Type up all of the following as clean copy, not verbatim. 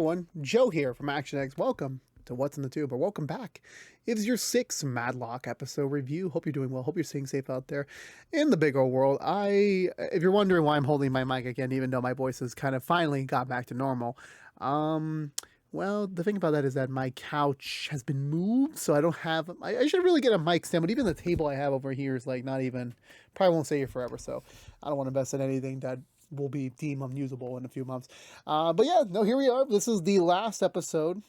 everyone, Joe here from ActionX. Welcome to What's in the Tube, or welcome back. It's your 6th Matlock episode review. Hope you're doing well. Hope you're staying safe out there in the big old world. If you're wondering why I'm holding my mic again, even though my voice has kind of finally got back to normal, well, the thing about that is that my couch has been moved, so I don't have, I should really get a mic stand, but even the table I have over here is like not even, probably won't stay here forever, so I don't want to invest in anything that will be deemed unusable in a few months. But yeah, no, here we are. This is the last episode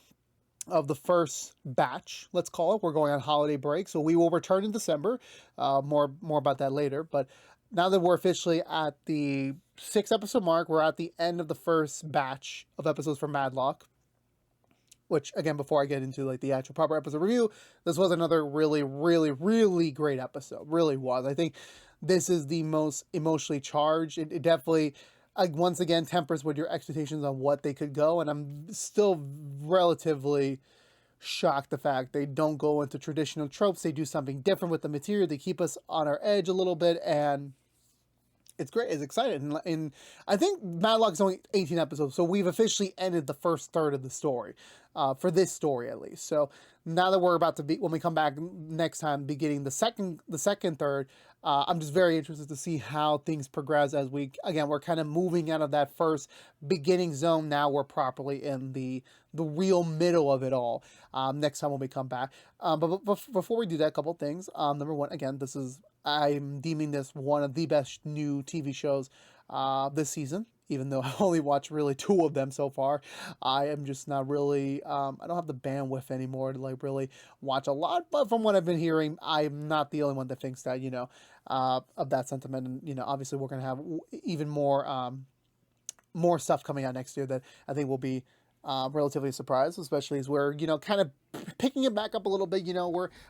of the first batch, let's call it. We're going on holiday break, so we will return in December. More about that later. But now that we're officially at the 6th episode mark, we're at the end of the first batch of episodes for Matlock. Which, again, before I get into like the actual proper episode review, this was another really, really, really great episode. Really was. I think this is the most emotionally charged. It definitely, once again, tempers with your expectations on what they could go. And I'm still relatively shocked the fact they don't go into traditional tropes. They do something different with the material. They keep us on our edge a little bit, and it's great. It's exciting. And I think Matlock's only 18 episodes, so we've officially ended the first third of the story, for this story at least. So now that we're about to be, when we come back next time, beginning the second third, I'm just very interested to see how things progress as we're kind of moving out of that first beginning zone. Now we're properly in the real middle of it all, next time when we come back. But before we do that, a couple things. Number one, again, I'm deeming this one of the best new TV shows this season, even though I've only watched really 2 of them so far. I am just not really, I don't have the bandwidth anymore to like really watch a lot, but from what I've been hearing, I'm not the only one that thinks that, of that sentiment. And, obviously we're going to have even more stuff coming out next year that I think will be relatively surprised, especially as we're, kind of picking it back up a little bit.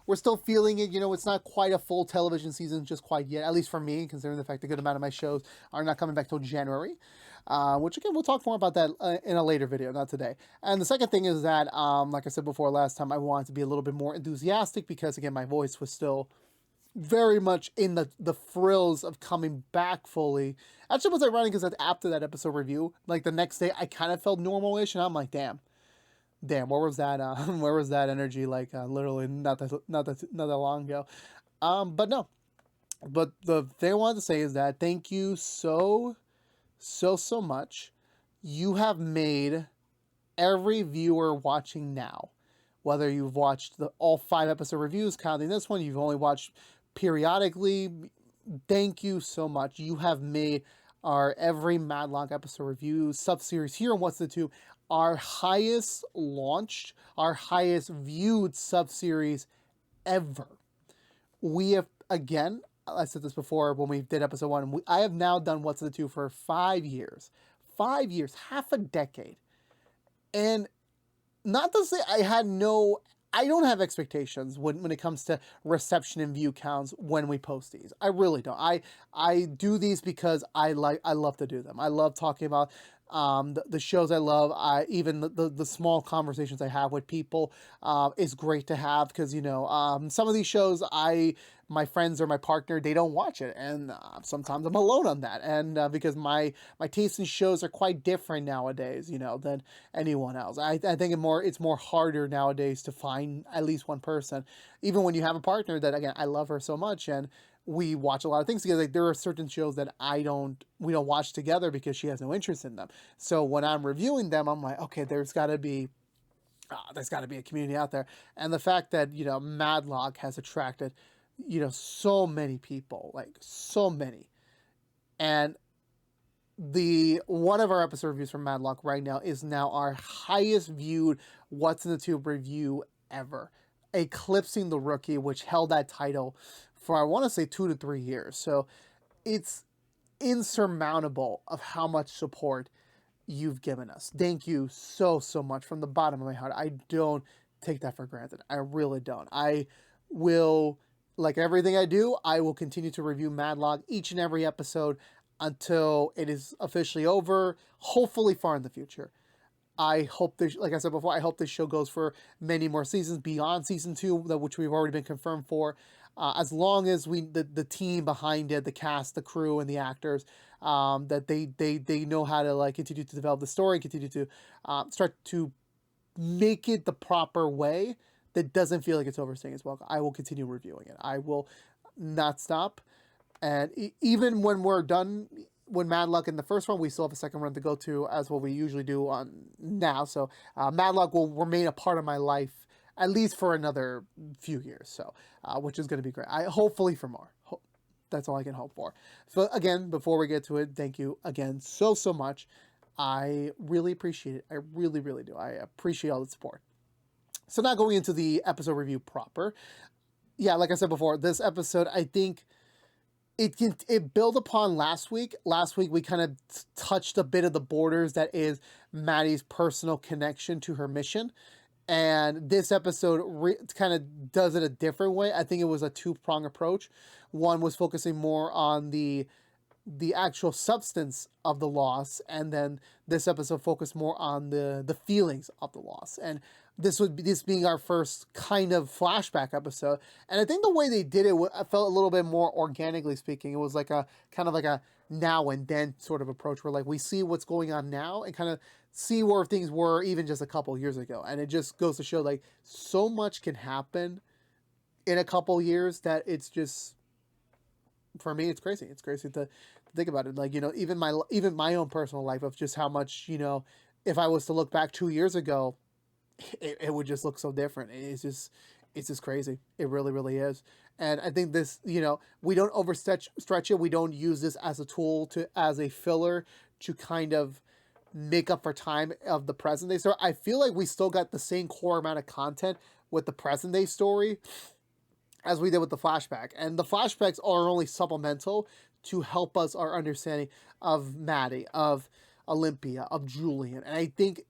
We're still feeling it. It's not quite a full television season just quite yet, at least for me, considering the fact a good amount of my shows are not coming back till January, which again, we'll talk more about that in a later video, not today. And the second thing is that, like I said before last time, I wanted to be a little bit more enthusiastic because, again, my voice was still very much in the thrills of coming back fully. Actually, what's ironic is that after that episode review, like the next day, I kind of felt normal-ish, and I'm like, damn, where was that? Where was that energy? Like literally not that long ago. But no. But the thing I wanted to say is that thank you so much. You have made every viewer watching now, whether you've watched all 5 episode reviews, counting this one, you've only watched periodically, thank you so much. You have made our every Matlock episode review sub-series here on What's the Tube our highest launched, our highest viewed sub-series ever. We have, again, I said this before when we did episode 1, I have now done What's the Tube for 5 years. 5 years, half a decade. And not to say I don't have expectations when it comes to reception and view counts when we post these. I really don't. I do these because I love to do them. I love talking about the shows I love. Even the small conversations I have with people is great to have because, some of these shows my friends or my partner, they don't watch it. And sometimes I'm alone on that. And because my taste in shows are quite different nowadays, than anyone else. I think it's more harder nowadays to find at least one person. Even when you have a partner that, again, I love her so much and we watch a lot of things together. Like, there are certain shows that we don't watch together because she has no interest in them. So when I'm reviewing them, I'm like, okay, there's got to be a community out there. And the fact that, Matlock has attracted, so many people, like so many. And one of our episode reviews from Matlock right now is now our highest viewed What's in the Tube review ever, eclipsing The Rookie, which held that title for, I want to say, 2 to 3 years. So it's insurmountable of how much support you've given us. Thank you so much from the bottom of my heart. I don't take that for granted. I really don't. I will, like everything I do, I will continue to review Matlock each and every episode until it is officially over, hopefully far in the future. I hope this, like I said before, I hope this show goes for many more seasons beyond season 2, which we've already been confirmed for. as long as the team behind it, the cast, the crew, and the actors, that they know how to like continue to develop the story, continue to start to make it the proper way that doesn't feel like it's overstaying its welcome. I will continue reviewing it. I will not stop. And even when we're done, when Matlock in the first one, we still have a second run to go to, as what we usually do on now. So Matlock will remain a part of my life at least for another few years. So, which is going to be great. Hopefully for more. That's all I can hope for. So again, before we get to it, thank you again so much. I really appreciate it. I really, really do. I appreciate all the support. So now going into the episode review proper. Yeah, like I said before, this episode, I think it built upon last week. Last week, we kind of touched a bit of the borders that is Maddie's personal connection to her mission. And this episode kind of does it a different way. I think it was a two-prong approach. One was focusing more on the actual substance of the loss, and then this episode focused more on the feelings of the loss. And this being our first kind of flashback episode, and I think the way they did it, I felt a little bit more organically speaking. It was like a kind of like a now and then sort of approach, where like we see what's going on now and kind of see where things were even just a couple years ago. And it just goes to show like so much can happen in a couple years that it's just, for me, it's crazy. It's crazy to think about it. Like, you know, even my own personal life of just how much, you know, if I was to look back 2 years ago, it would just look so different. It's just crazy. It really, really is. And I think this, you know, we don't stretch it. We don't use this as a tool as a filler to kind of make up for time of the present day story. I feel like we still got the same core amount of content with the present day story as we did with the flashback. And the flashbacks are only supplemental to help us our understanding of Maddie, of Olympia, of Julian. And I think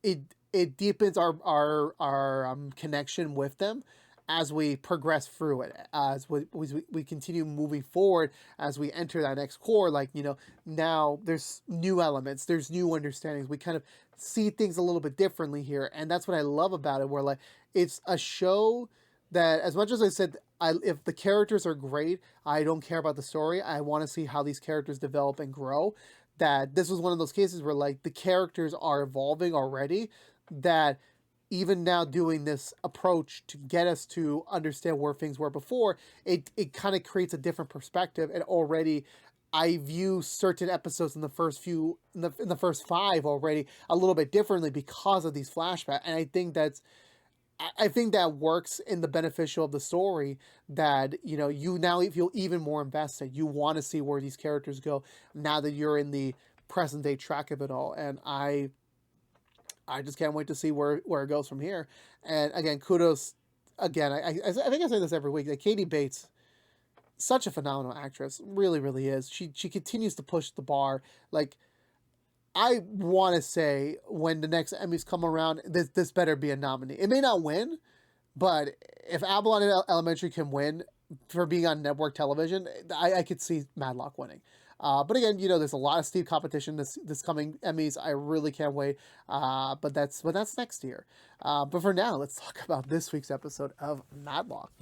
it deepens our connection with them as we progress through it, as we continue moving forward, as we enter that next core. Like, you know, now there's new elements, there's new understandings. We kind of see things a little bit differently here. And that's what I love about it, where like it's a show that, as much as I said, if the characters are great, I don't care about the story. I want to see how these characters develop and grow. That this was one of those cases where like the characters are evolving already, that even now doing this approach to get us to understand where things were before, it kind of creates a different perspective. And already I view certain episodes in the first few, in the first 5 already a little bit differently because of these flashbacks. And I think that works in the beneficial of the story, that, you know, you now feel even more invested. You want to see where these characters go now that you're in the present day track of it all. And I just can't wait to see where it goes from here. And again, kudos. Again, I think I say this every week. Like, Katie Bates, such a phenomenal actress, really, really is. She continues to push the bar. Like, I want to say when the next Emmys come around, this better be a nominee. It may not win, but if Avalon Elementary can win for being on network television, I could see Matlock winning. But again, you know, there's a lot of steep competition this coming Emmys. I really can't wait. But that's next year. But for now, let's talk about this week's episode of Matlock.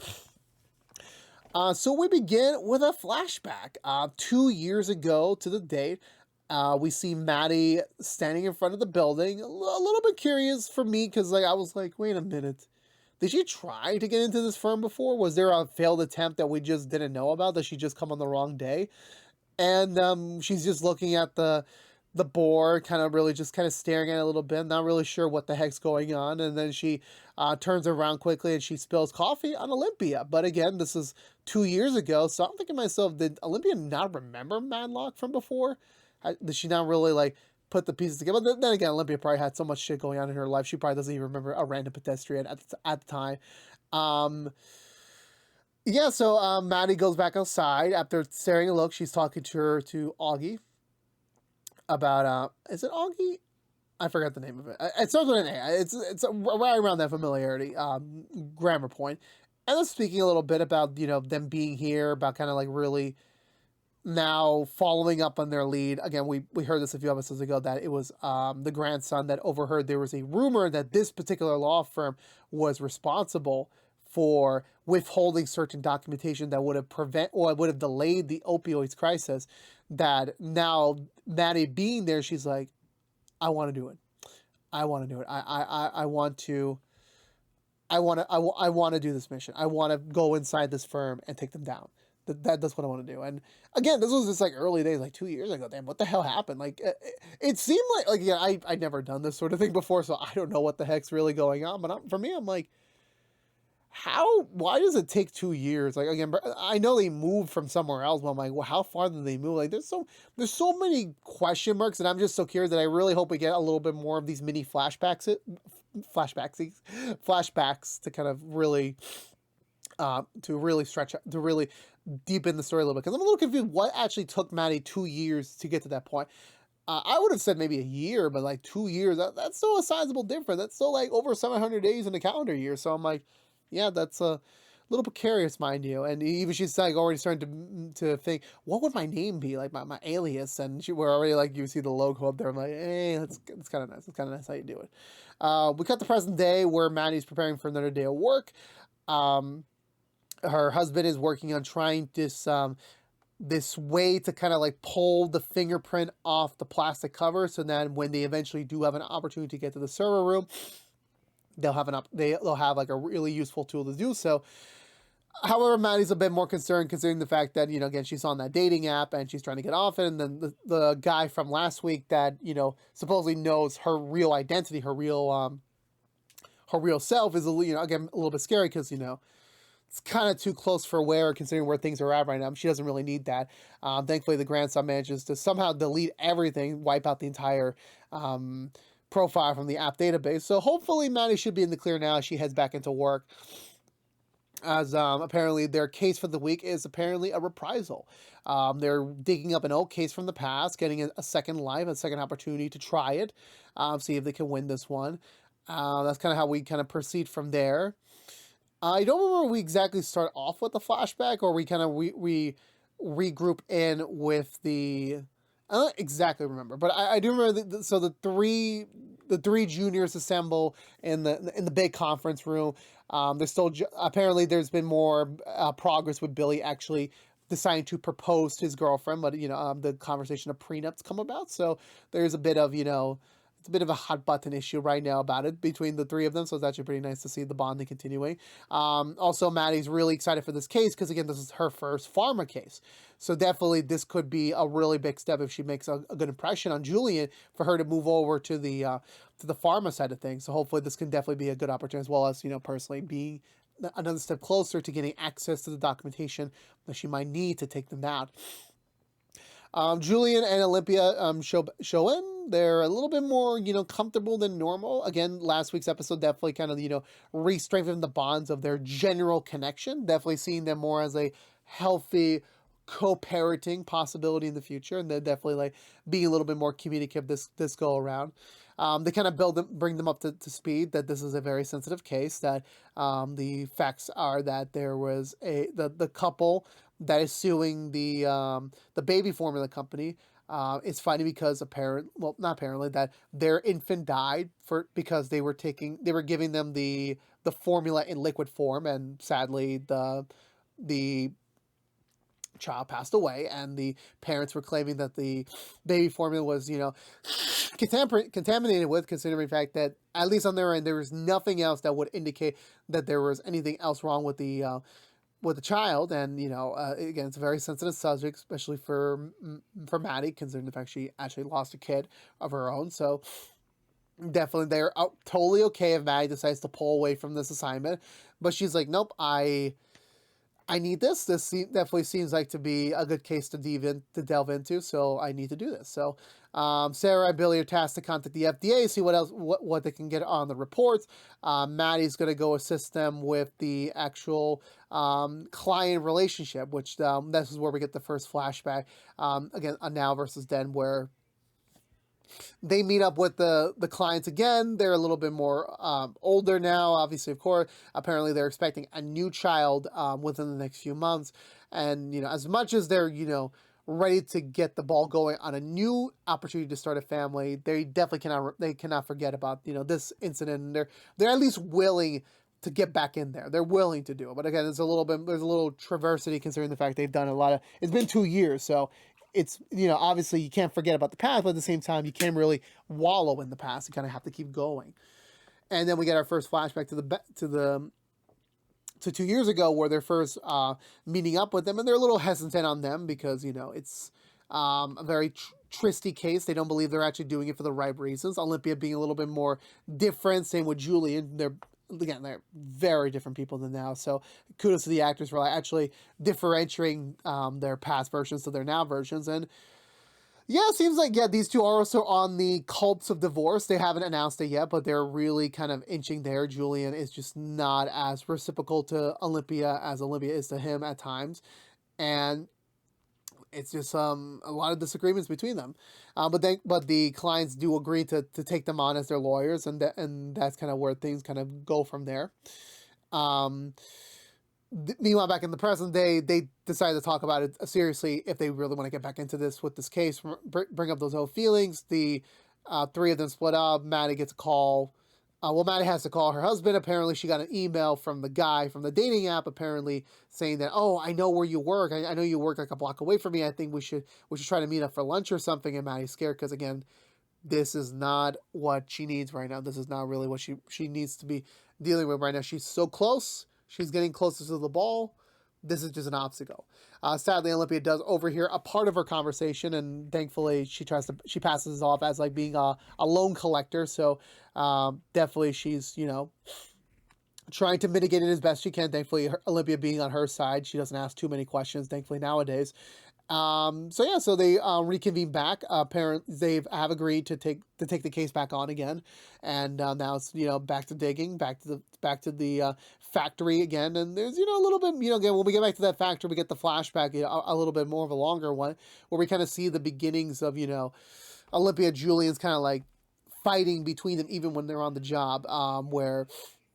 So we begin with a flashback. 2 years ago to the date, we see Maddie standing in front of the building. A little bit curious for me, because like I was like, wait a minute. Did she try to get into this firm before? Was there a failed attempt that we just didn't know about? Did she just come on the wrong day? And she's just looking at the board, kind of staring at it a little bit, not really sure what the heck's going on. And then she turns around quickly and she spills coffee on Olympia. But again, this is 2 years ago, so I'm thinking to myself, did Olympia not remember Matlock from before? Did she not really like put the pieces together? But then again, Olympia probably had so much shit going on in her life, she probably doesn't even remember a random pedestrian at the time. Yeah, so Maddie goes back outside after staring a look. She's talking to Augie about is it Augie? I forgot the name of it. It starts with an A. It's right around that familiarity grammar point. And then speaking a little bit about, you know, them being here, about kind of like really now following up on their lead. Again, we heard this a few episodes ago, that it was the grandson that overheard there was a rumor that this particular law firm was responsible for withholding certain documentation that would have would have delayed the opioids crisis, that now Maddie being there, she's like, I want to do it. I want to do it. I want to. I want to do this mission. I want to go inside this firm and take them down. That's what I want to do. And again, this was just like early days, like 2 years ago. Damn, what the hell happened? Like, it seemed like yeah, I'd never done this sort of thing before, so I don't know what the heck's really going on. But for me, I'm like, why does it take 2 years? Like, again, I know they moved from somewhere else, but I'm like, well, how far did they move? Like, there's so many question marks, and I'm just so curious that I really hope we get a little bit more of these mini flashbacks to kind of really stretch, to really deepen the story a little bit, because I'm a little confused what actually took Maddie 2 years to get to that point. I would have said maybe a year, but like 2 years, that's still a sizable difference. That's still like over 700 days in a calendar year. So I'm like, yeah, that's a little precarious, mind you. And even she's like already starting to think, what would my name be, like my alias? And we're already like, you see the logo up there. I'm like, hey, it's kind of nice. It's kind of nice how you do it. We cut the present day where Maddie's preparing for another day of work. Her husband is working on trying this way to kind of like pull the fingerprint off the plastic cover, so then when they eventually do have an opportunity to get to the server room, they'll have like a really useful tool to do so. However, Maddie's a bit more concerned, considering the fact that, you know, again, she's on that dating app and she's trying to get off it, and then the guy from last week that, you know, supposedly knows her real identity, her real self, is again a little bit scary, because, you know, it's kind of too close for wear, considering where things are at right now. She doesn't really need that. Thankfully, the grandson manages to somehow delete everything, wipe out the entire profile from the app database. So hopefully Maddie should be in the clear now as she heads back into work. As apparently their case for the week is apparently a reprisal. They're digging up an old case from the past, getting a second life, a second opportunity to try it, see if they can win this one. That's kind of how we kind of proceed from there. I don't remember if we exactly start off with the flashback, or we kind of we regroup in with the. I don't exactly remember, but I do remember. So the three juniors assemble in the big conference room. There's still apparently there's been more progress with Billy actually deciding to propose to his girlfriend, but you know the conversation of prenups come about. So there's a bit of, you know, it's a bit of a hot button issue right now about it between the three of them, so it's actually pretty nice to see the bonding continuing. Also, Maddie's really excited for this case because, again, this is her first pharma case. So definitely this could be a really big step if she makes a good impression on Julian, for her to move over to the pharma side of things. So hopefully this can definitely be a good opportunity, as well as, you know, personally being another step closer to getting access to the documentation that she might need to take them down. Julian and Olympia show in. They're a little bit more, you know, comfortable than normal. Again, last week's episode definitely kind of, you know, re-strengthened the bonds of their general connection. Definitely seeing them more as a healthy co-parenting possibility in the future, and they're definitely like being a little bit more communicative this go around. They kind of bring them up to speed that this is a very sensitive case, that the facts are that there was the couple that is suing the baby formula company. It's funny because not apparently, that their infant died because they were giving them the formula in liquid form, and sadly the child passed away, and the parents were claiming that the baby formula was, you know, contaminated with, considering the fact that at least on their end there was nothing else that would indicate that there was anything else wrong with the child. And, you know, again, it's a very sensitive subject, especially for Maddie, considering the fact she actually lost a kid of her own. So definitely they're totally okay if Maddie decides to pull away from this assignment, but she's like, nope, I need this. This definitely seems like to be a good case to delve into, so I need to do this. So Sarah and Billy are tasked to contact the FDA, see what they can get on the reports. Maddie's going to go assist them with the actual client relationship, which this is where we get the first flashback. Again, a now versus then, where they meet up with the clients again. They're a little bit more older now, obviously, of course. Apparently, they're expecting a new child within the next few months. And, you know, as much as they're, you know, ready to get the ball going on a new opportunity to start a family, they definitely cannot forget about, you know, this incident. And they're at least willing to get back in there. They're willing to do it. But again, there's a little traversity considering the fact they've done a lot of, it's been 2 years. So it's, obviously you can't forget about the past, but at the same time, you can't really wallow in the past. You kind of have to keep going. And then we get our first flashback to 2 years ago where they're first meeting up with them, and they're a little hesitant on them because, it's a very tristy case. They don't believe they're actually doing it for the right reasons. Olympia being a little bit more different. Same with Julian. They're very different people than now. So kudos to the actors for actually differentiating their past versions to their now versions. And yeah, it seems like, these two are also on the culps of divorce. They haven't announced it yet, but they're really kind of inching there. Julian is just not as reciprocal to Olympia as Olympia is to him at times. And it's just a lot of disagreements between them, but the clients do agree to take them on as their lawyers, and that's kind of where things kind of go from there. Meanwhile, back in the present day, they decide to talk about it seriously if they really want to get back into this with this case, bring up those old feelings. The three of them split up. Maddie gets a call. Maddie has to call her husband. Apparently, she got an email from the guy from the dating app, apparently saying that, oh, I know where you work. I know you work like a block away from me. I think we should try to meet up for lunch or something. And Maddie's scared because, again, this is not what she needs right now. This is not really what she needs to be dealing with right now. She's so close. She's getting closer to the ball. This is just an obstacle. Sadly, Olympia does overhear a part of her conversation, and thankfully she passes it off as like being a loan collector. So definitely she's, trying to mitigate it as best she can. Thankfully, Olympia being on her side, she doesn't ask too many questions, thankfully nowadays. So they reconvene back. Apparently, they have agreed to take the case back on again, and now it's back to digging, back to the factory again. And there's a little bit again when we get back to that factory, we get the flashback, a little bit more of a longer one where we kind of see the beginnings of Olympia and Julian's kind of like fighting between them even when they're on the job, where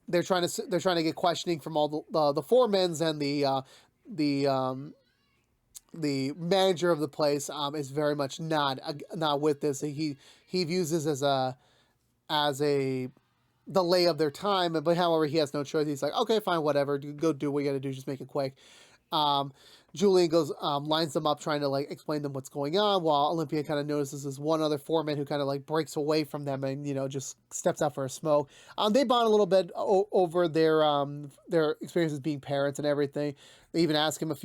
they're trying to get questioning from all the foremans, and the manager of the place is very much not with this. He views this as a delay of their time, but however he has no choice. He's like, okay, fine, whatever, go do what you gotta do, just make it quick. Julian goes, lines them up, trying to like explain them what's going on, while Olympia kind of notices this one other foreman who kind of like breaks away from them and just steps out for a smoke. They bond a little bit over their experiences being parents and everything. She even asked him a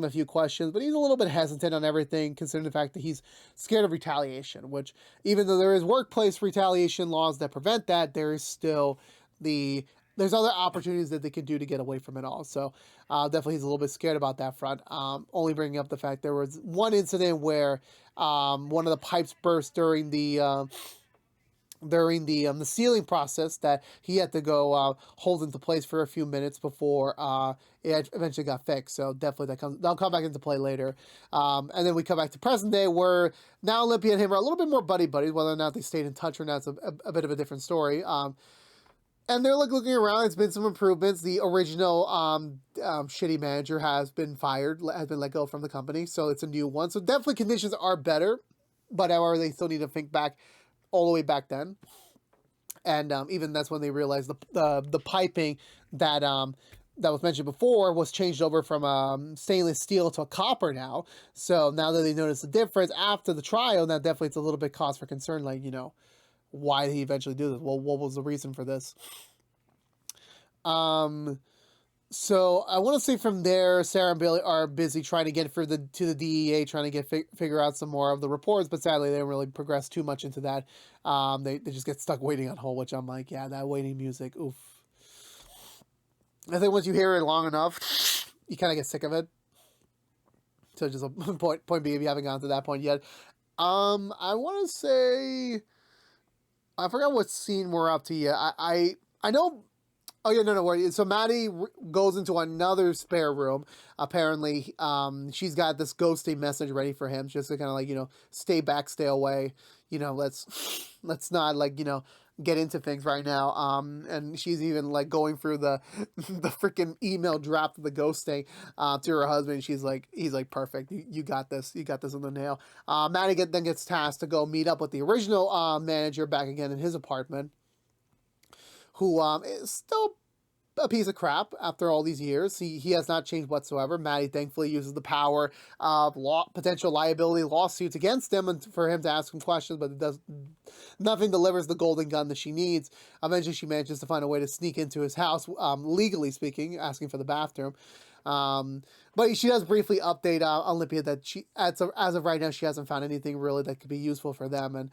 few questions, but he's a little bit hesitant on everything, considering the fact that he's scared of retaliation. Which, even though there is workplace retaliation laws that prevent that, there is still there's other opportunities that they can do to get away from it all. So definitely he's a little bit scared about that front. Only bringing up the fact there was one incident where one of the pipes burst during the sealing process that he had to go hold into place for a few minutes before it eventually got fixed. So definitely that'll come back into play later. And then we come back to present day, where now Olympia and him are a little bit more buddy-buddies. Whether or not they stayed in touch or not, it's a bit of a different story. And they're like looking around. It's been some improvements. The original shitty manager has been let go from the company, so it's a new one. So definitely conditions are better, but however, they still need to think back all the way back then. And even that's when they realized the piping that was mentioned before was changed over from stainless steel to a copper now. So now that they notice the difference after the trial, now definitely it's a little bit cause for concern. Like, why did he eventually do this? Well, what was the reason for this? So I want to say from there, Sarah and Billy are busy trying to get to the DEA, trying to figure out some more of the reports, but sadly they don't really progress too much into that. They just get stuck waiting on hold, which I'm like, yeah, that waiting music, oof. I think once you hear it long enough, you kind of get sick of it. So just a point being, if you haven't gotten to that point yet. I want to say, I forgot what scene we're up to yet. I know. Oh yeah, no worry. So Maddie goes into another spare room. Apparently, she's got this ghosting message ready for him, just to kind of like stay back, stay away. Let's not get into things right now. And she's even like going through the freaking email draft of the ghosting to her husband. He's like, perfect. You got this. You got this on the nail. Maddie then gets tasked to go meet up with the original manager back again in his apartment, who is still a piece of crap after all these years. He has not changed whatsoever. Maddie thankfully uses the power of potential liability lawsuits against him and for him to ask him questions, but it does nothing delivers the golden gun that she needs. Eventually, she manages to find a way to sneak into his house, legally speaking, asking for the bathroom. But she does briefly update Olympia that she, as of right now, she hasn't found anything really that could be useful for them. And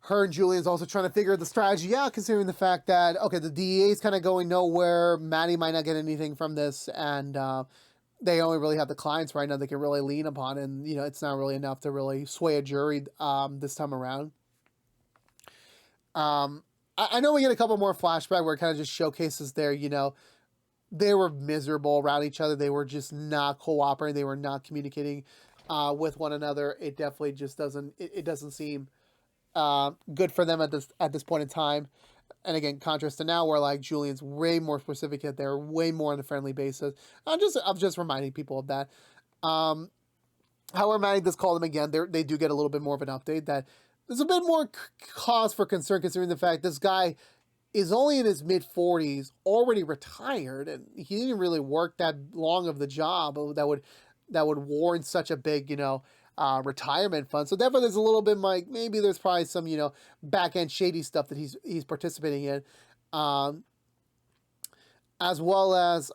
her and Julian's also trying to figure the strategy out, considering the fact that, okay, the DEA is kind of going nowhere. Maddie might not get anything from this, and they only really have the clients right now they can really lean upon, and, you know, it's not really enough to really sway a jury this time around. I know we get a couple more flashback where it kind of just showcases their, you know, they were miserable around each other. They were just not cooperating. They were not communicating with one another. It definitely just doesn't, it doesn't seem good for them at this point in time. And again, contrast to now where like Julian's way more specific, yet they're way more on a friendly basis. I'm just reminding people of that. However, Maddie does call them again. They do get a little bit more of an update that there's a bit more cause for concern, considering the fact this guy is only in his mid-40s, already retired, and he didn't really work that long of the job that would warrant such a big, you know, retirement fund. So therefore, there's a little bit like maybe there's probably some, you know, back-end shady stuff that he's participating in, as well as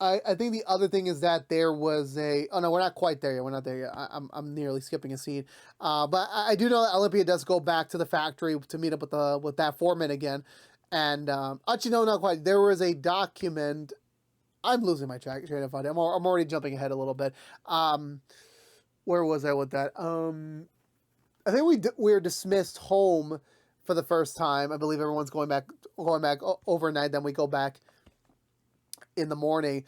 I think the other thing is that there was oh no, we're not quite there yet. We're not there yet. I'm nearly skipping a scene. But I do know that Olympia does go back to the factory to meet up with that foreman again. And actually, no, not quite. There was a document. I'm losing my train of thought. I'm already jumping ahead a little bit. Where was I with that? I think we were dismissed home for the first time. I believe everyone's going back overnight. Then we go back in the morning.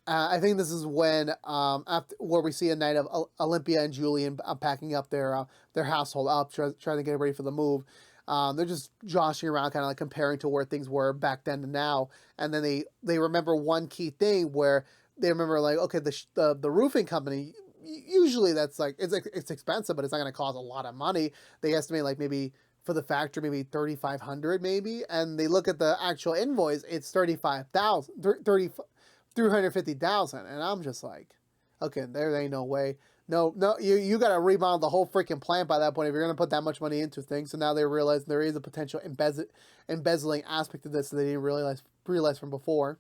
I think this is when after where we see a night of Olympia and Julian packing up their household up, trying to get ready for the move. They're just joshing around, kind of like comparing to where things were back then to now, and then they remember one key thing where they remember like, okay, the roofing company, usually that's like it's expensive, but it's not going to cost a lot of money. They estimate like maybe for the factory maybe $3,500 maybe, and they look at the actual invoice, it's $350,000, and I'm just like, okay, there ain't no way. No, you got to remodel the whole freaking plant by that point if you're going to put that much money into things. So now they realize there is a potential embezzling aspect of this that they didn't realize from before.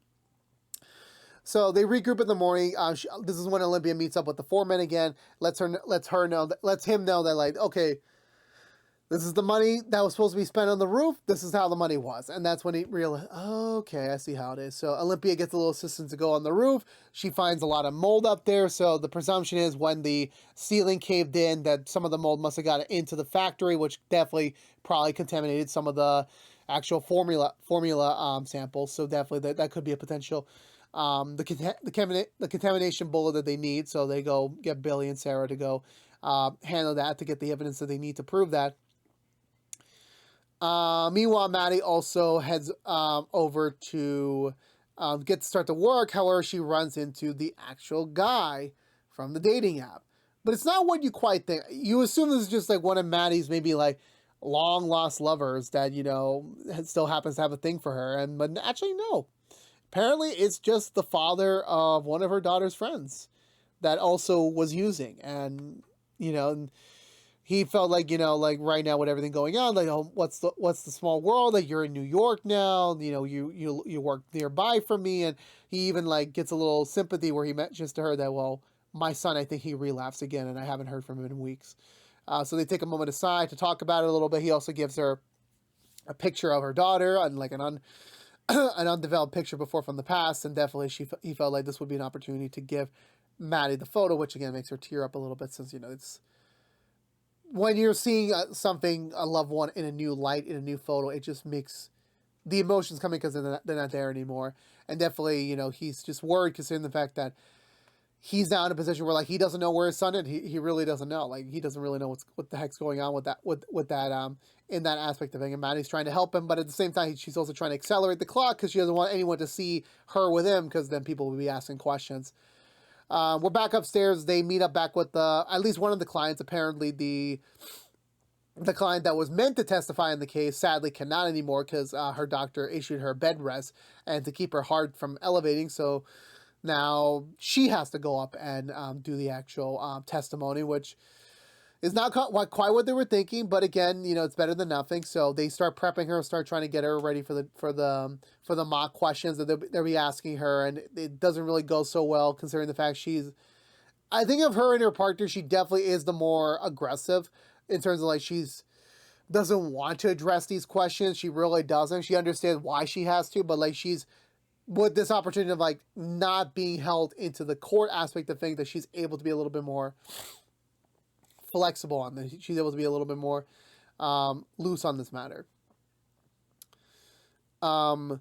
So they regroup in the morning. This is when Olympia meets up with the foreman again. Lets him know that like, okay, this is the money that was supposed to be spent on the roof. This is how the money was. And that's when he realized, oh, okay, I see how it is. So Olympia gets a little assistance to go on the roof. She finds a lot of mold up there. So the presumption is when the ceiling caved in that some of the mold must have got into the factory, which definitely probably contaminated some of the actual formula samples. So definitely that could be a potential, the contamination bullet that they need. So they go get Billy and Sarah to go handle that to get the evidence that they need to prove that. Meanwhile, Maddie also heads over to start to work. However, she runs into the actual guy from the dating app. But it's not what you quite think. You assume this is just like one of Maddie's maybe like long lost lovers that, you know, still happens to have a thing for her. But actually, no. Apparently, it's just the father of one of her daughter's friends that also was using. And, you know, he felt like, you know, like right now with everything going on, like, oh, what's the small world? Like, you're in New York now, you know, you work nearby from me. And he even like gets a little sympathy where he mentions to her that, well, my son, I think he relapsed again and I haven't heard from him in weeks. So they take a moment aside to talk about it a little bit. He also gives her a picture of her daughter and like an undeveloped picture before from the past. And definitely he felt like this would be an opportunity to give Maddie the photo, which again makes her tear up a little bit since, you know, it's, when you're seeing a loved one in a new light, in a new photo, it just makes the emotions coming because they're not there anymore. And definitely, you know, he's just worried considering the fact that he's now in a position where like he doesn't know where his son is. He really doesn't know. Like he doesn't really know what the heck's going on with that in that aspect of it. And Maddie's trying to help him, but at the same time, she's also trying to accelerate the clock because she doesn't want anyone to see her with him because then people will be asking questions. We're back upstairs. They meet up back with at least one of the clients. Apparently, the the client that was meant to testify in the case sadly cannot anymore because her doctor issued her bed rest and to keep her heart from elevating. So now she has to go up and do the actual testimony, which is not quite what they were thinking. But again, you know, it's better than nothing. So they start prepping her, start trying to get her ready for the mock questions that they'll be asking her, and it doesn't really go so well considering the fact I think of her and her partner, she definitely is the more aggressive in terms of like she's doesn't want to address these questions. She really doesn't. She understands why she has to, but like she's with this opportunity of like not being held into the court aspect of things, that she's able to be a little bit more flexible on this. She's able to be a little bit more loose on this matter. And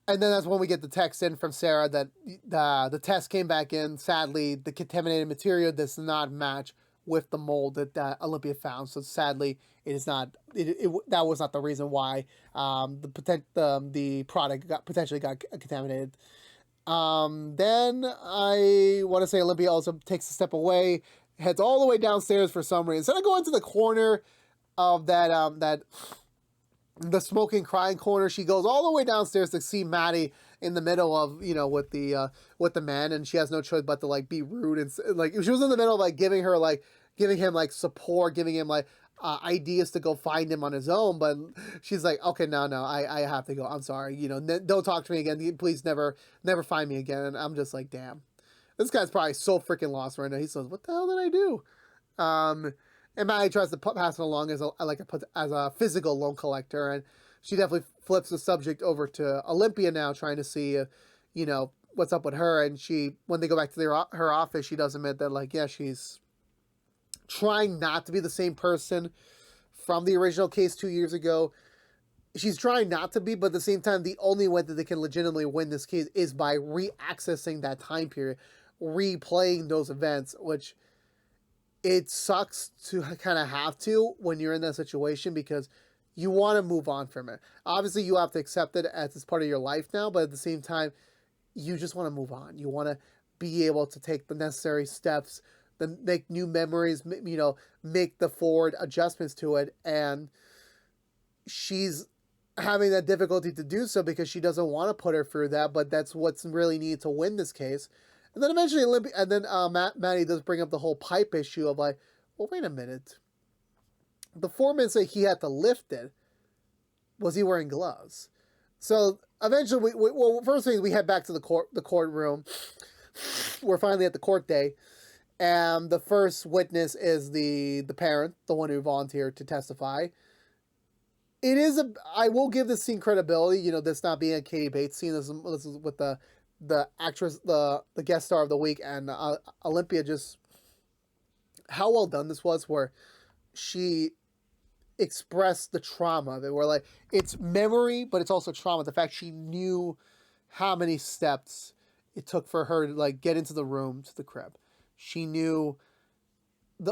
then that's when we get the text in from Sarah that the test came back in. Sadly, the contaminated material does not match with the mold that Olympia found. So sadly, it is not. That was not the reason why the product potentially got contaminated. Then I want to say Olympia also takes a step away, heads all the way downstairs for some reason. Instead of going to the corner of that the smoking crying corner, she goes all the way downstairs to see Maddie in the middle of, you know, with the man, and she has no choice but to like be rude and like she was in the middle of like giving him like support, giving him like ideas to go find him on his own, but she's like, okay, no, I have to go. I'm sorry, you know, don't talk to me again. Please never find me again. And I'm just like, damn, this guy's probably so freaking lost right now. He says, what the hell did I do? And Maddie tries to pass it along as a physical loan collector, and she definitely flips the subject over to Olympia now, trying to see, you know, what's up with her. And when they go back to her office, she does admit that, like, yeah, she's trying not to be the same person from the original case 2 years ago. She's trying not to be, but at the same time, the only way that they can legitimately win this case is by re-accessing that time period, replaying those events, which it sucks to kind of have to when you're in that situation, because you want to move on from it. Obviously, you have to accept it as it's part of your life now, but at the same time, you just want to move on. You want to be able to take the necessary steps, then make new memories, you know, make the forward adjustments to it. And she's having that difficulty to do so because she doesn't want to put her through that, but that's what's really needed to win this case. And then eventually Maddie does bring up the whole pipe issue of like, well, wait a minute. The foreman said he had to lift it. Was he wearing gloves? So eventually, first thing, we head back to the courtroom. We're finally at the court day. And the first witness is the parent, the one who volunteered to testify. I will give this scene credibility, you know, this not being a Katie Bates scene. This is with the actress, the guest star of the week, and Olympia. Just how well done this was, where she expressed the trauma of it, where like it's memory, but it's also trauma. The fact she knew how many steps it took for her to like get into the room to the crib. She knew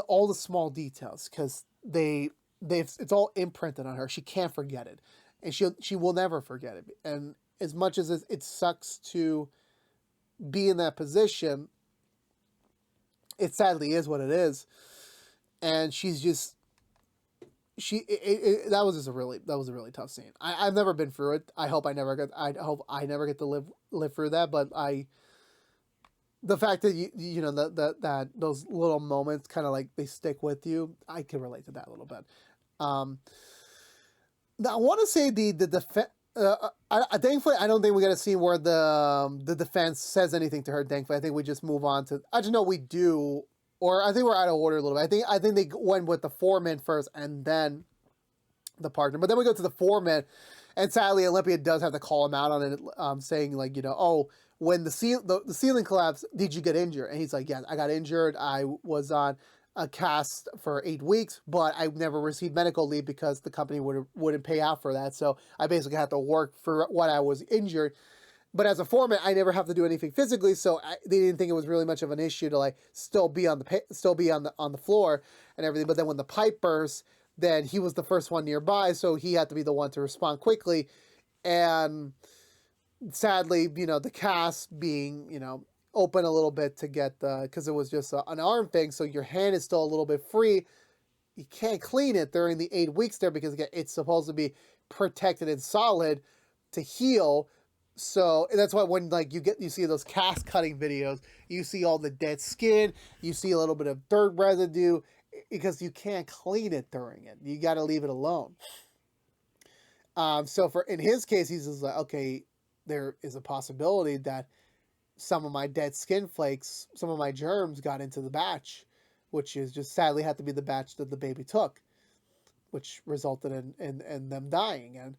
all the small details because it's all imprinted on her. She can't forget it, and she will never forget it. And as much as it sucks to be in that position, it sadly is what it is. And she's just that was a really tough scene. I've never been through it. I hope I never get to live through that. But the fact that you know that those little moments kind of like they stick with you, I can relate to that a little bit. Now I want to say the defense. Thankfully, I don't think we got a scene where the defense says anything to her. Thankfully, I think we just move on to. I just know we do, or I think we're out of order a little bit. I think they went with the foreman first and then the partner, but then we go to the foreman, and sadly, Olympia does have to call him out on it, saying like, you know, oh, when the ceiling collapsed, did you get injured? And he's like, yes, I got injured. I was on a cast for 8 weeks, but I never received medical leave because the company wouldn't pay out for that. So I basically had to work for what I was injured. But as a foreman, I never have to do anything physically, so they didn't think it was really much of an issue to like still be on the floor and everything. But then when the pipe burst, then he was the first one nearby, so he had to be the one to respond quickly. And sadly, you know, the cast being, you know, open a little bit to get because it was just an arm thing, so your hand is still a little bit free. you can't clean it during the 8 weeks there because again, it's supposed to be protected and solid to heal. So that's why when like you see those cast cutting videos, you see all the dead skin, you see a little bit of dirt residue because you can't clean it during it. You got to leave it alone. So in his case, he's just like, okay, there is a possibility that some of my dead skin flakes, some of my germs got into the batch, which is just sadly had to be the batch that the baby took, which resulted in them dying. And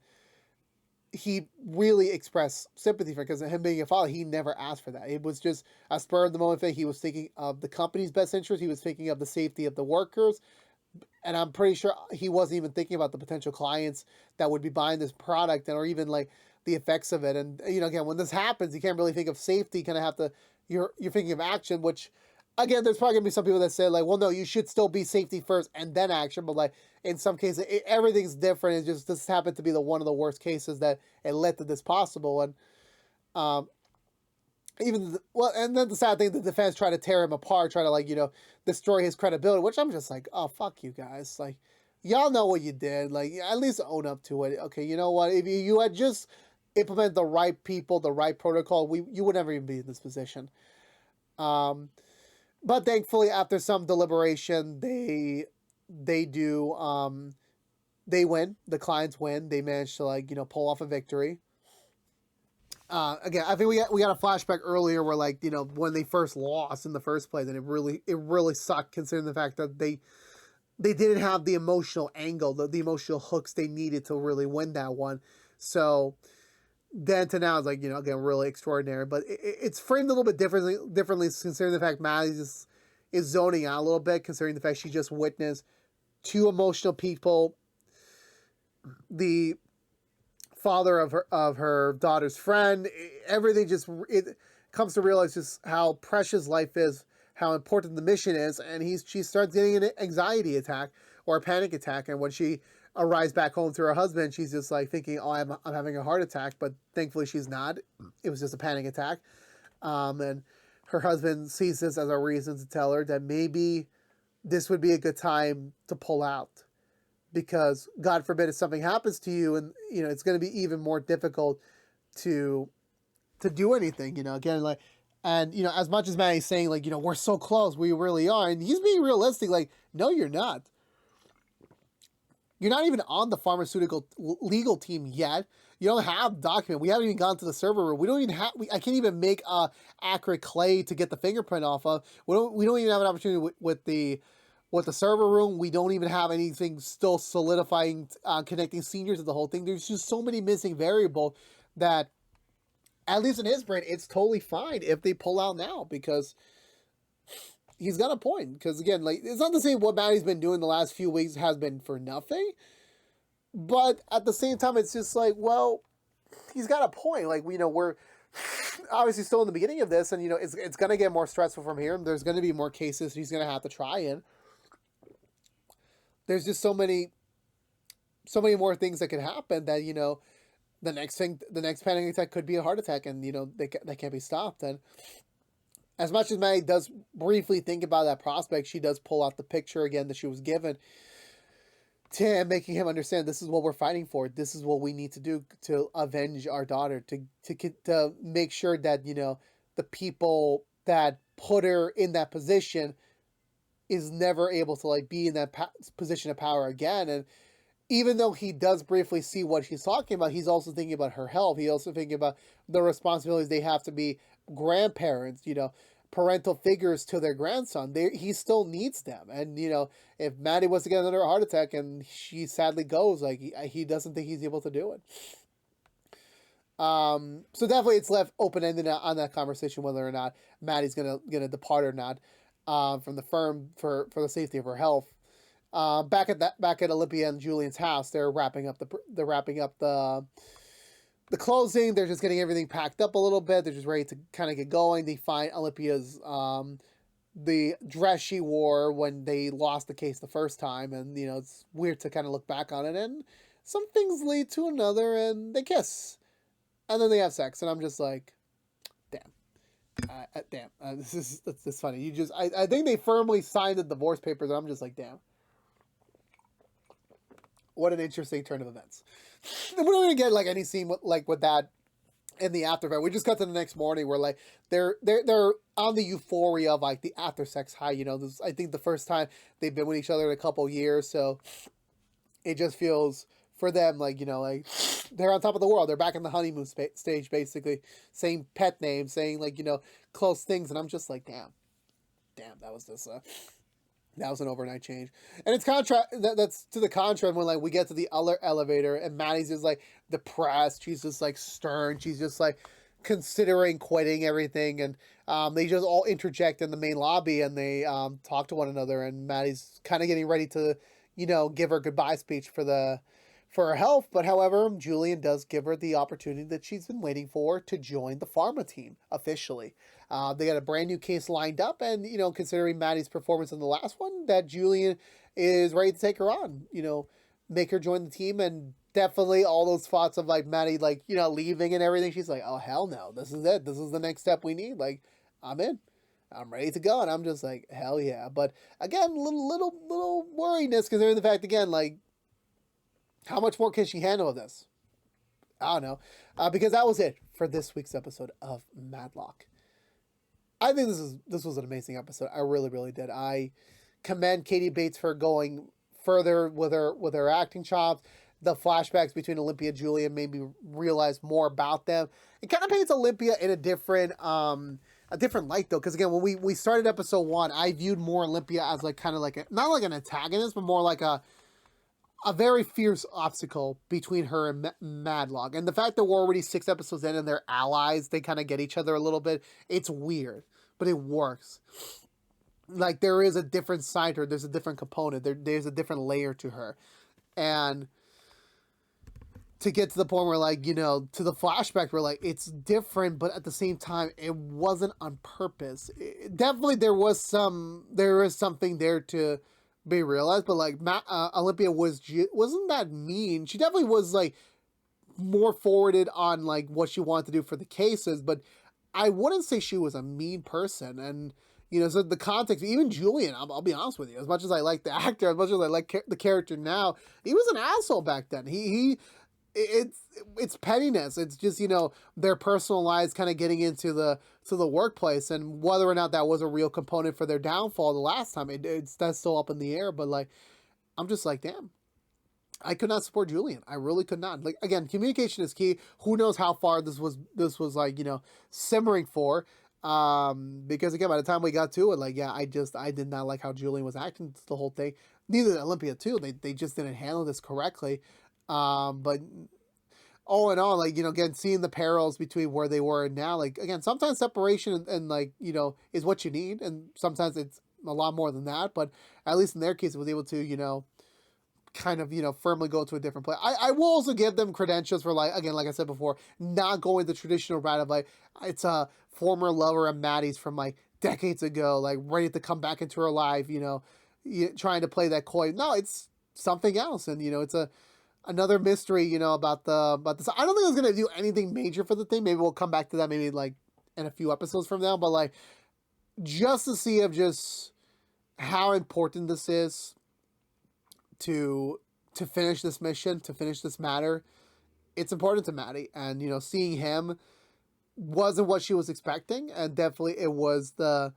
he really expressed sympathy for it because him being a father, he never asked for that. It was just a spur of the moment thing. He was thinking of the company's best interest. He was thinking of the safety of the workers. And I'm pretty sure he wasn't even thinking about the potential clients that would be buying this product or even like the effects of it. And, you know, again, when this happens, you can't really think of safety. You kind of have to, you're thinking of action, which again, there's probably gonna be some people that say like, well, no, you should still be safety first and then action. But like in some cases, everything's different. It just, this happened to be one of the worst cases that it led to this possible. And, and then the sad thing, the defense tried to tear him apart, try to like, you know, destroy his credibility, which I'm just like, oh, fuck you guys. Like, y'all know what you did. Like, at least own up to it. Okay, you know what? If you had just implemented the right people, the right protocol, you would never even be in this position. But thankfully, after some deliberation, they win. The clients win. They managed to like, you know, pull off a victory. Again, I think we got a flashback earlier where like, you know, when they first lost in the first place, and it really sucked considering the fact that they didn't have the emotional angle, the emotional hooks they needed to really win that one. So then to now is like, you know, again, really extraordinary, but it's framed a little bit differently considering the fact Maddie is zoning out a little bit, considering the fact she just witnessed two emotional people, the father of her daughter's friend, everything just, it comes to realize just how precious life is, how important the mission is, and she starts getting an anxiety attack or a panic attack, and when she arrives back home to her husband, she's just like thinking, oh, I'm having a heart attack, but thankfully she's not. It was just a panic attack. And her husband sees this as a reason to tell her that maybe this would be a good time to pull out, because God forbid if something happens to you, and you know it's going to be even more difficult to do anything. You know, again, like, and you know, as much as Maddie's saying like, you know, we're so close, we really are, and he's being realistic. Like, no, you're not. You're not even on the pharmaceutical legal team yet. You don't have document. We haven't even gone to the server room. We don't even have. I can't even make accurate clay to get the fingerprint off of. We don't even have an opportunity with the server room. We don't even have anything still solidifying, connecting seniors to the whole thing. There's just so many missing variables that, at least in his brain, it's totally fine if they pull out now, because he's got a point. Because again, like, it's not to say what Maddie's been doing the last few weeks has been for nothing, but at the same time, it's just like, well, he's got a point. Like, you know, we're obviously still in the beginning of this, and you know, it's gonna get more stressful from here. There's gonna be more cases he's gonna have to try in. There's just so many more things that could happen that, you know, the next panic attack could be a heart attack, and you know, they can't be stopped. And as much as Maddie does briefly think about that prospect, she does pull out the picture again that she was given to him, making him understand this is what we're fighting for. This is what we need to do to avenge our daughter, to make sure that, you know, the people that put her in that position is never able to like be in that position of power again. And even though he does briefly see what she's talking about, he's also thinking about her health. He's also thinking about the responsibilities they have to be grandparents, you know, parental figures to their grandson. He still needs them. And, you know, if Maddie was to get another heart attack and she sadly goes, like, he doesn't think he's able to do it. So definitely it's left open-ended on that conversation, whether or not Maddie's gonna depart or not from the firm for the safety of her health. Back at Olympia and Julian's house, they're wrapping up the closing. They're just getting everything packed up a little bit. They're just ready to kind of get going. They find Olympia's the dress she wore when they lost the case the first time, and you know, it's weird to kind of look back on it. And some things lead to another, and they kiss, and then they have sex, and I'm just like, damn, that's funny. I think they firmly signed the divorce papers, and I'm just like, damn. What an interesting turn of events. We're not gonna get like any scene with that in the aftermath. We just got to the next morning where like they're on the euphoria of like the after sex high. You know, this I think the first time they've been with each other in a couple years, so it just feels for them like, you know, like they're on top of the world. They're back in the honeymoon stage, basically saying pet names, saying like, you know, close things, and I'm just like, damn, that was this. That was an overnight change, and it's that's to the contrary when like we get to the other elevator and Maddie's just like depressed. She's just like stern. She's just like considering quitting everything, and they just all interject in the main lobby and they talk to one another. And Maddie's kind of getting ready to, you know, give her goodbye speech for her health. But however, Julian does give her the opportunity that she's been waiting for to join the pharma team officially. They got a brand new case lined up, and, you know, considering Maddie's performance in the last one, that Julian is ready to take her on, you know, make her join the team. And definitely all those thoughts of like Maddie, like, you know, leaving and everything. She's like, oh, hell no, this is it. This is the next step we need. Like, I'm in. I'm ready to go. And I'm just like, hell yeah. But again, little worriness considering the fact, again, like, how much more can she handle of this? I don't know. Because that was it for this week's episode of Matlock. I think this was an amazing episode. I really did. I commend Katie Bates for going further with her acting chops. The flashbacks between Olympia and Julian made me realize more about them. It kind of paints Olympia in a different light though, because again, when we started episode 1, I viewed more Olympia as like kind of like not like an antagonist, but more like a very fierce obstacle between her and Matlock. And the fact that we're already 6 episodes in and they're allies, they kind of get each other a little bit. It's weird, but it works. Like, there is a different side to her. There's a different component. There's a different layer to her. And to get to the point where, like, you know, to the flashback where, like, it's different, but at the same time, it wasn't on purpose. Definitely there is something there to be realized, but like Olympia wasn't that mean. She definitely was like more forwarded on like what she wanted to do for the cases, but I wouldn't say she was a mean person. And, you know, so the context, even Julian, I'll be honest with you, as much as I like the actor, as much as I like the character now, he was an asshole back then. It's pettiness. It's just, you know, their personal lives kind of getting into the workplace, and whether or not that was a real component for their downfall the last time, that's still up in the air. But like, I'm just like, damn, I could not support Julian. I really could not. Like, again, communication is key. Who knows how far this was like, you know, simmering for. Because again, by the time we got to it, like, yeah, I did not like how Julian was acting the whole thing. Neither did Olympia too. They just didn't handle this correctly. But all in all, like, you know, again, seeing the parallels between where they were and now, like, again, sometimes separation and like, you know, is what you need. And sometimes it's a lot more than that, but at least in their case, it was able to, you know, kind of, you know, firmly go to a different place. I will also give them credentials for, like, again, like I said before, not going the traditional route of like, it's a former lover of Maddie's from like decades ago, like ready to come back into her life, you know, trying to play that coy. No, it's something else. And, you know, it's another mystery, you know, about this. I don't think it's going to do anything major for the thing. Maybe we'll come back to that maybe like in a few episodes from now, but like just to see of just how important this is to finish this mission, to finish this matter. It's important to Maddie, and, you know, seeing him wasn't what she was expecting, and definitely it was the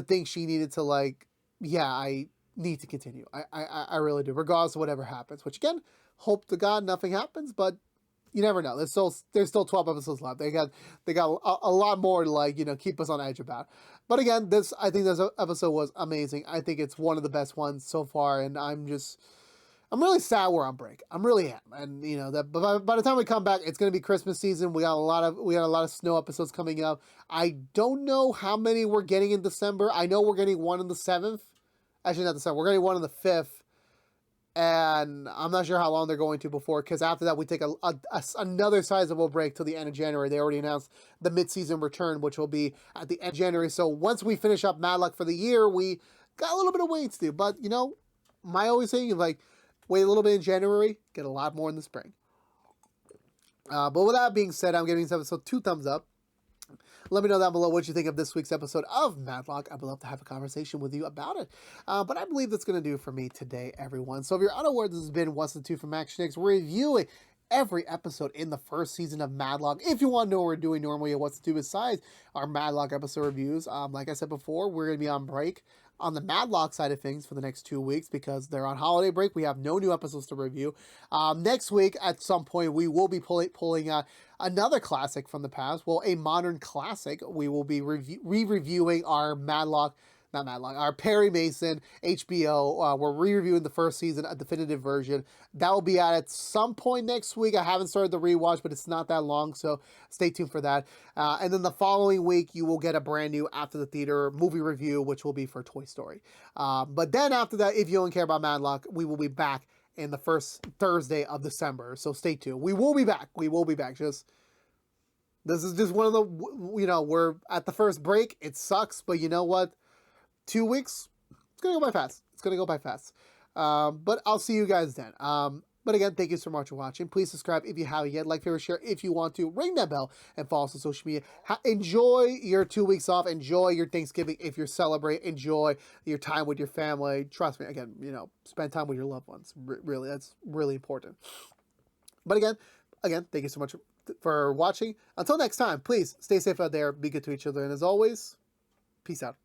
thing she needed to, like, yeah, I need to continue. I really do, regardless of whatever happens, which again, hope to God nothing happens, but you never know. There's still 12 episodes left. They got a lot more to, like, you know, keep us on edge about. But again, I think this episode was amazing. I think it's one of the best ones so far, and I'm really sad we're on break. I'm really am, and, you know, that by the time we come back, it's going to be Christmas season. We got a lot of snow episodes coming up. I don't know how many we're getting in December. I know we're getting one on the 7th. Actually, not the 7th. We're getting one on the 5th. And I'm not sure how long they're going to before, because after that we take another sizable break till the end of January. They already announced the mid-season return, which will be at the end of January. So once we finish up Matlock for the year, we got a little bit of waiting to do. But, you know, my always saying is, like, wait a little bit in January, get a lot more in the spring. But with that being said, I'm giving this episode 2 thumbs up. Let me know down below what you think of this week's episode of Matlock. I would love to have a conversation with you about it. But I believe that's going to do it for me today, everyone. So if you're unaware, this has been What's the Two from ActionX, reviewing every episode in the first season of Matlock. If you want to know what we're doing normally at What's the Two besides our Matlock episode reviews, like I said before, we're going to be on break on the Matlock side of things for the next 2 weeks because they're on holiday break. We have no new episodes to review. Next week, at some point, we will be pulling another classic from the past. Well, a modern classic. We will be re-reviewing our our Perry Mason HBO. We're re-reviewing the first season, a definitive version. That will be out at some point next week. I haven't started the rewatch, but it's not that long, so stay tuned for that. And then the following week, you will get a brand new After the Theater movie review, which will be for Toy Story. But then after that, if you don't care about Matlock, we will be back in the first Thursday of December. So stay tuned. We will be back. We will be back. This is just one of the, we're at the first break. It sucks, but you know what? 2 weeks, it's going to go by fast. It's going to go by fast. But I'll see you guys then. But again, thank you so much for watching. Please subscribe if you haven't yet. Like, favorite, share if you want to. Ring that bell and follow us on social media. Enjoy your 2 weeks off. Enjoy your Thanksgiving if you're celebrating. Enjoy your time with your family. Trust me, again, spend time with your loved ones. Really, that's really important. But again, thank you so much for watching. Until next time, please stay safe out there. Be good to each other. And as always, peace out.